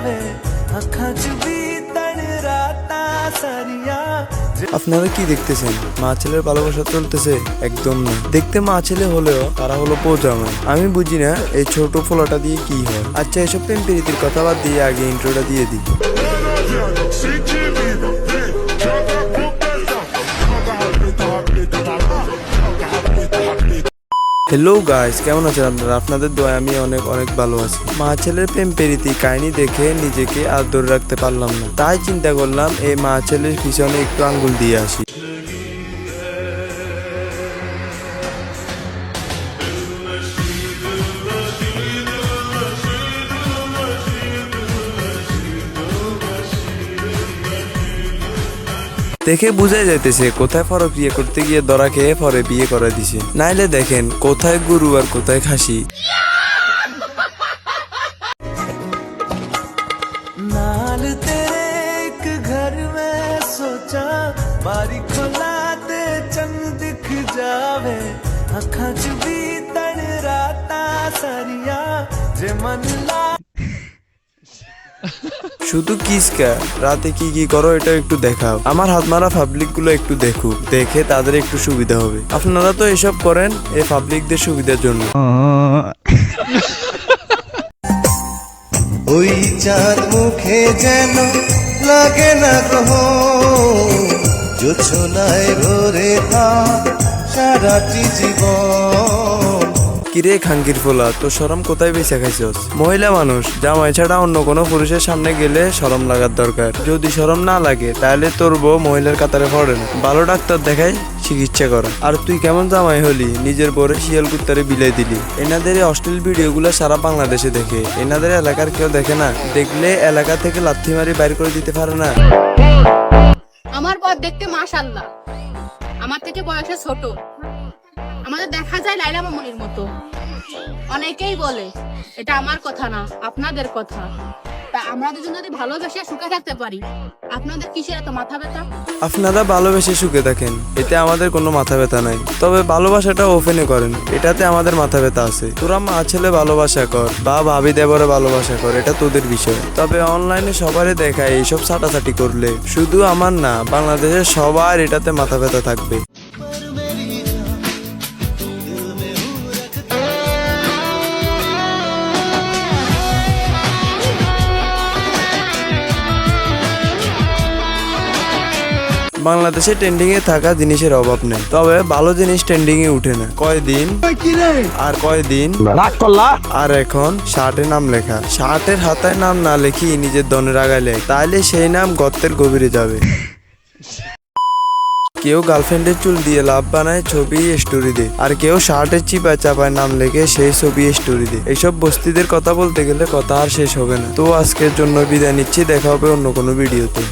जावे अखां च भी तन राता सारिया। আপনারা কি দেখতেছেন? মা ছেলের ভালোবাসা চলতেছে? একদম না। দেখতে মা ছেলে হলেও তারা হলো পৌজামা। আমি বুঝি না এই ছোট ফোলাটা দিয়ে কি হয়। আচ্ছা, এসব প্রেম প্রীতির কথা বাদ দিয়ে আগে ইন্ট্রোটা দিয়ে দিই। হ্যালো গাইস, কেমন আছেন আপনারা? আপনাদের দোয়ায় আমি অনেক অনেক ভালো আছি। মা ছেলের প্রেম প্রীতি কাহিনী দেখে নিজেকে আর ধরে রাখতে পারলাম না, তাই চিন্তা করলাম এই মা ছেলের পিছনে একটু আঙ্গুল দিয়ে আসি। দেখে বুঝাই যাইতেছে কোথায় ফরক বিয়ে করতে গিয়ে ধরা খেয়ে পরে বিয়ে করে দিছে। নাইলে দেখেন কোথায় গরু আর কোথায় খাসি। नाल तेरे एक घर में सोचा बारी खोला ते चंग दिख जावे अखां च भी तन राता सारिया जे मन ला। শুধু কিসকা রাতে কি কি করো এটা একটু দেখাও। আমার হাত মারা পাবলিক গুলো একটু দেখুক, দেখে তাদের একটু সুবিধা হবে। আপনারা তো এসব করেন এই পাবলিকদের সুবিধার জন্য। ওই চাঁদ মুখে যেন লাগে না গ্রহ জোছনায় ভরে থাক সারাটি জীবন। কিরে খাঙ্কির ফোলা, তো শরম কোথায় বেঁচে খাইছস? মহিলা মানুষ, জামাই ছাড়া অন্য কোনো পুরুষের সামনে গেলে শরম লাগার দরকার। যদি শরম না লাগে তাহলে তোর বউ মহিলার কাতারে পড়ে না। ভালো ডাক্তার দেখাই চিকিৎসা করা। আর তুই কেমন জামাই হলি, নিজের বরে শিয়াল কুত্তারে বিলাই দিলি। এনাদের এই অশ্লীল ভিডিওগুলো সারা বাংলাদেশে দেখে, এনাদের এলাকার কেউ দেখে না? দেখলে এলাকা থেকে লাথি মারি বাইর করে দিতে পারে না? আমার পর দেখতে মাশাআল্লাহ, আমার থেকে বয়সে ছোট, আমাদের দেখা যায় লাইলা মামুনির মতো। অনেকেই বলে এটা আমার কথা না, আপনাদের কথা। তা আমরা দুজন যদি ভালোবেসে সুখে থাকতে পারি, আপনাদের কিসের এত মাথা ব্যথা? আপনারা ভালোবেসে সুখে থাকেন, এতে আমাদের কোনো মাথা ব্যথা নাই। তবে ভালোবাসাটা ওপেনে করেন, এটাতে আমাদের মাথা ব্যথা আছে। তোরা মা ছেলে ভালোবাসা কর বা ভাবি দেবরে ভালোবাসা কর, এটা তোদের বিষয়। তবে অনলাইনে সবারই দেখায় এইসব ছাটাছাটি করলে শুধু আমার না, বাংলাদেশের সবার এটাতে মাথা ব্যথা থাকবে। বাংলাদেশে ট্রেন্ডিং এ থাকা জিনিসের অভাব নেই, তবে ভালো জিনিস ট্রেন্ডিং এ উঠে না। কয়দিন আর কয়দিন আর এখন শার্টে নাম লেখা, শার্টের হাতায় নাম না লেখি নিজের দনের আগায় লেখ, তাইলে সেই নাম গর্তের গভীরে যাবে। কেউ গার্লফ্রেন্ডের চুল দিয়ে লাভ বানায় ছবি স্টোরি দে, আর কেউ শার্টের চিপায় চাপায় নাম লেখে সেই ছবি স্টোরি দে। এইসব বস্তিদের কথা বলতে গেলে কথা আর শেষ হবে না। তো আজকের জন্য বিদায় নিচ্ছি, দেখা হবে অন্য কোনো ভিডিওতে।